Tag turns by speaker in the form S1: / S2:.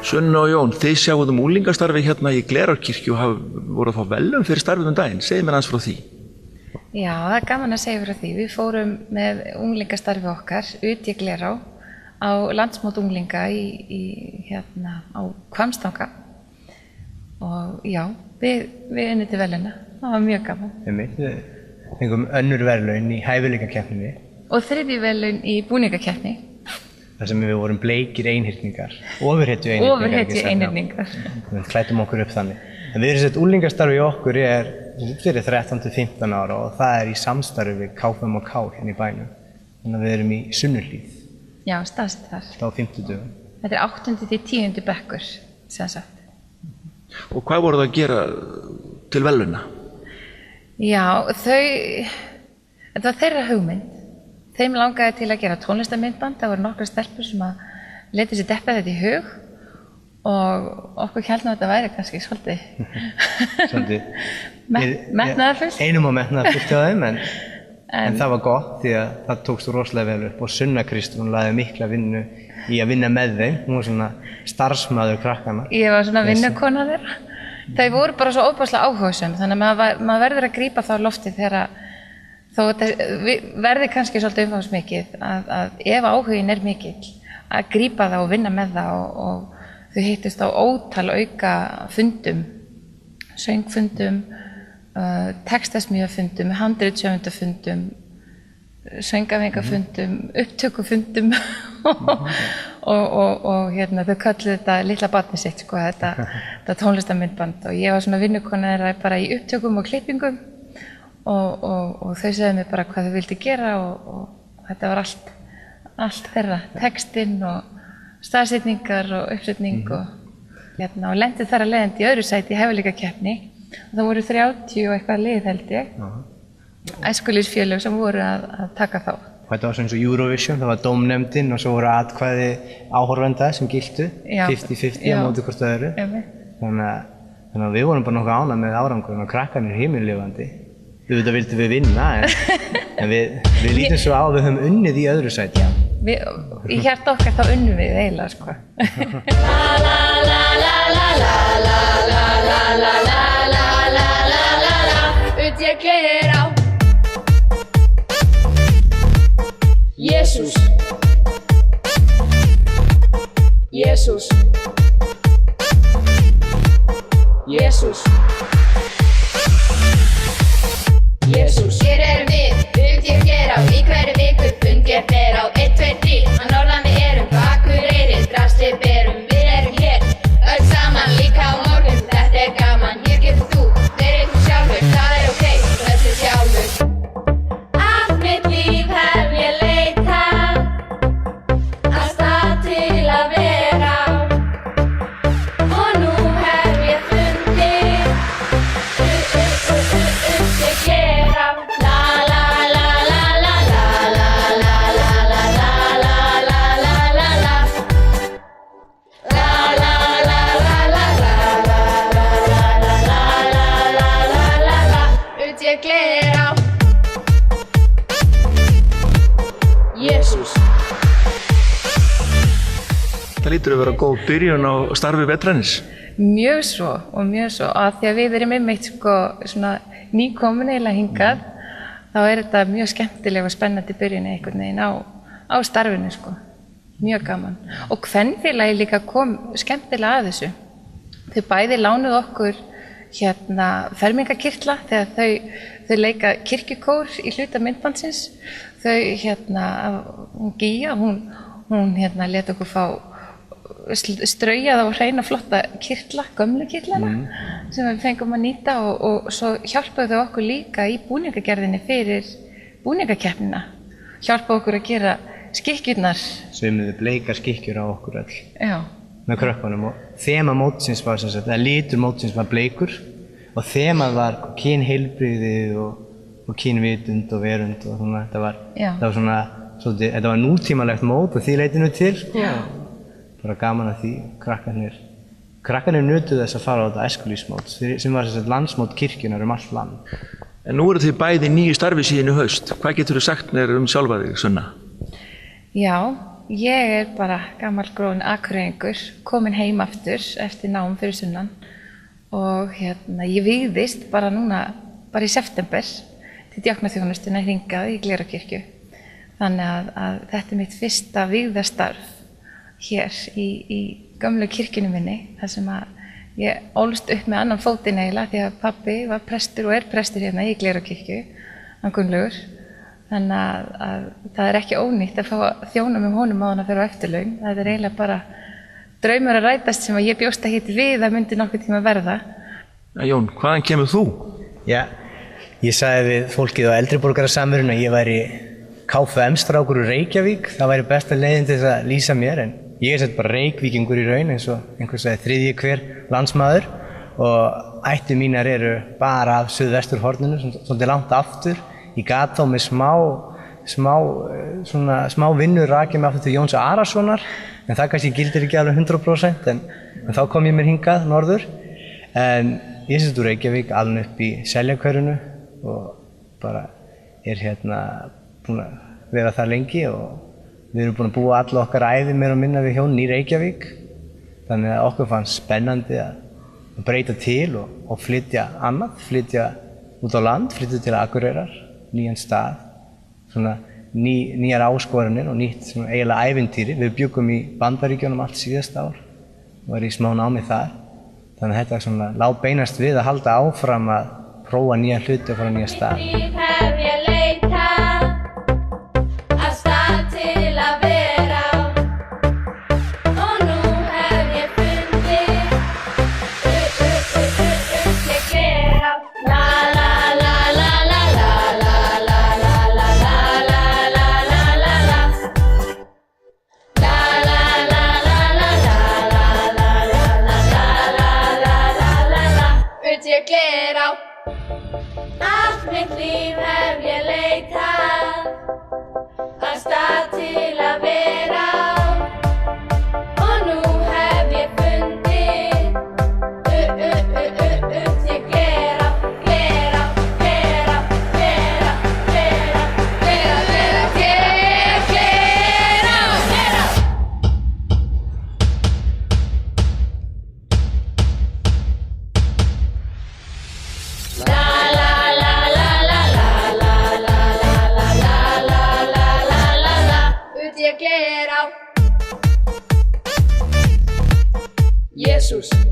S1: Sunna og Jón, þið sjáuð unglingastarfi hérna í Glerárkirkju og voru að fá verðlaun fyrir starfið daginn. Segðu mér aðeins frá því.
S2: Já, það gaman að segja frá því. Við fórum með unglingastarfi okkar út í Glerá á landsmót unglinga hérna á Hvammstanga og já, við unnum til verðlauna. Það var mjög gaman.
S3: Við fengum önnur verðlaun í hæfileikakeppninni.
S2: Og 3. verðlaun í búningakeppni.
S3: Þar sem við vorum bleikir einhyrningar, ofurhetju einhyrningar. Við klæddum okkur upp þannig. En við erum unglingastarfi í okkur fyrir 13-15 ára og það í samstarfi við KFUM og K hérna í bænum. Þannig að við erum í Sunnuhlíð.
S2: Já, staðsett þar.
S3: Á 50 dögum.
S2: Þetta 8.–10. bekkur, sem sagt.
S1: Og hvað voru það að gera til verðlauna?
S2: Já, þetta var þeirra hugmynd. Þeim langaði til að gera tónlistarmyndband. Það voru nokkrar stelpur sem að létu sér detta þetta í hug og okkur héldum að þetta væri kannski svolítið metnaðarfullt.
S3: Einum og metnaðarfullt hjá þeim, en það var gott því að það tókst rosalega vel upp og Sunna Kristrún lagði mikla vinnu í að vinna með þeim. Hún var svona starfsmaður krakkanna.
S2: Ég var svona vinnukona þeirra. Þau voru bara svo ofboðslega áhugasöm, þannig að maður verður að grípa þá loftið þegar þó þetta verði kannski svolítið umfangsmikið að ef áhugin er mikill að grípa það og vinna með það og þau hittust á ótal auka fundum, söngfundum, textasmíðafundum, handritshöfundafundum, söngafengafundum, upptökufundum og hérna, þau kölluðu þetta litla barnið sitt, sko, þetta tónlistarmyndband og ég var svona vinnukona þeirra bara í upptökum og klippingum og þau segðu mér bara hvað þau vildi gera og þetta var allt þeirra, textinn og staðsetningar og uppsetning og lendi þar að leiðandi í öðru sæti í hæfileikakeppni og það voru 30 og eitthvað lið held ég, æskulýðsfélög sem voru að taka þá.
S3: Þetta var svona eins og Eurovision, það var dómnefndin og svo voru atkvæði áhorfenda sem giltu, 50-50 á móti hvort öðru. Þannig að við vorum bara nokkuð ánægð með árangurinn og krakkarnir himinlifandi. Auðvitað vildum við vinna, en við lítum svo á að við höfum unnið í öðru sæti.
S2: Í hjarta okkar þá unnum við eiginlega, sko.
S4: Ut ég Glerá. Jesús. Jesús. Jesús. Jesús. Hér erum við, ut ég Glerá, í hverri viku fund ég ber á 1, 2, 3, að norðan við erum á Akureyri, drasli berum, við erum hér, öll saman líka á morgun, þetta er gaman, hér getur þú, verið þú sjálfur, það er ok, þessi sjálfur. Allt mitt líf hef ég leitað, að stað til að vera á, og nú hef ég fundið, ég Glerá. Ég Glerá. Jesús.
S1: Það lítur að vera góð byrjun á starfi vetrarins.
S2: Mjög svo að því að við erum einmitt sko svona nýkomin eiginlega hingað þá er þetta mjög skemmtileg og spennandi byrjun einhvern veginn á starfinu, sko. Mjög gaman. Og kvenfélagið líka kom skemmtilega að þessu. Þau bæði lánuðu okkur fermingakirtla þegar þau leika kirkjukór í hluta myndbandsins. Hún Gía, hún lét okkur fá straujaða og hreina flotta kirtla, gömlu kirtlana sem við fengum að nýta og svo hjálpaðu þau okkur líka í búningagerðinni fyrir búningakeppnina. Hjálpaðu okkur að gera skikkjurnar.
S3: Sömuðu bleikar skikkjur á okkur öll.
S2: Já.
S3: Með krökkunum og þema mótsins var sem sagt, litur mótsins var bleikur og þemað var kynheilbrigði og kynvitund og verund og svona, þetta var nútímalegt mót og því leitinu til, sko. Bara gaman að því, krakkarnir nutu þess að fara á þetta æskulýðsmót sem var sem sagt landsmót kirkjunar allt land.
S1: En nú eru þið bæði nýju starfi síðan í haust. Hvað getur þú sagt mér sjálfa þig, Sunna?
S2: Já, ég bara gamalgróin Akureyringur, komin heim aftur eftir nám fyrir sunnan og ég vígðist bara núna, bara í september til djáknaþjónustuna hingað í Glerárkirkju. Þannig að þetta mitt fyrsta vígðastarf hér í gömlu kirkjunni minni, þar sem ég ólst upp með annan fótinn eiginlega því að pabbi var prestur og prestur hérna í Glerárkirkju, hann Gunnlaugur. Þannig að það ekki ónýtt að fá að þjóna með honum áðan að vera á eftirlaun. Það eiginlega bara draumur að rætast sem ég bjóst ekki við að myndi nokkuð tíma verða.
S1: Jón, hvaðan kemur þú?
S3: Já, ég sagði við fólkið á Eldriborgarasamverun að ég væri KFM-strákur úr Reykjavík. Það væri besta leiðin til þess að lýsa mér, en ég sett bara Reykvíkingur í raun, eins og einhver sagði þriðji hver landsmaður, og ættir mínar eru bara af suðvesturhorninu, svolítið langt aftur. Ég gat þá með smá vinnu rakið mig aftur til Jóns Arasonar, en það kannski gildir ekki alveg 100%, en þá kom ég mér hingað norður. En ég sett úr Reykjavík, alveg upp í Seljakverinu og bara búin að vera þar lengi, og við erum búin að búa alla okkar ævi meira og minna við hjónin í Reykjavík. Þannig að okkur fannst spennandi að breyta til og flytja annað, flytja út á land, flytja til Akureyrar, nýjan stað, nýjar áskoranir og nýtt eiginlega ævintýri. Við bjuggum í Bandaríkjunum allt síðasta ár og var í smá námi þar. Þannig að þetta lá beinast við að halda áfram að prófa nýja hluti og fara nýja stað.
S4: Allt mitt líf hef ég leitað að stað til að vera á, og nú hef ég fundið ég glera Jesus.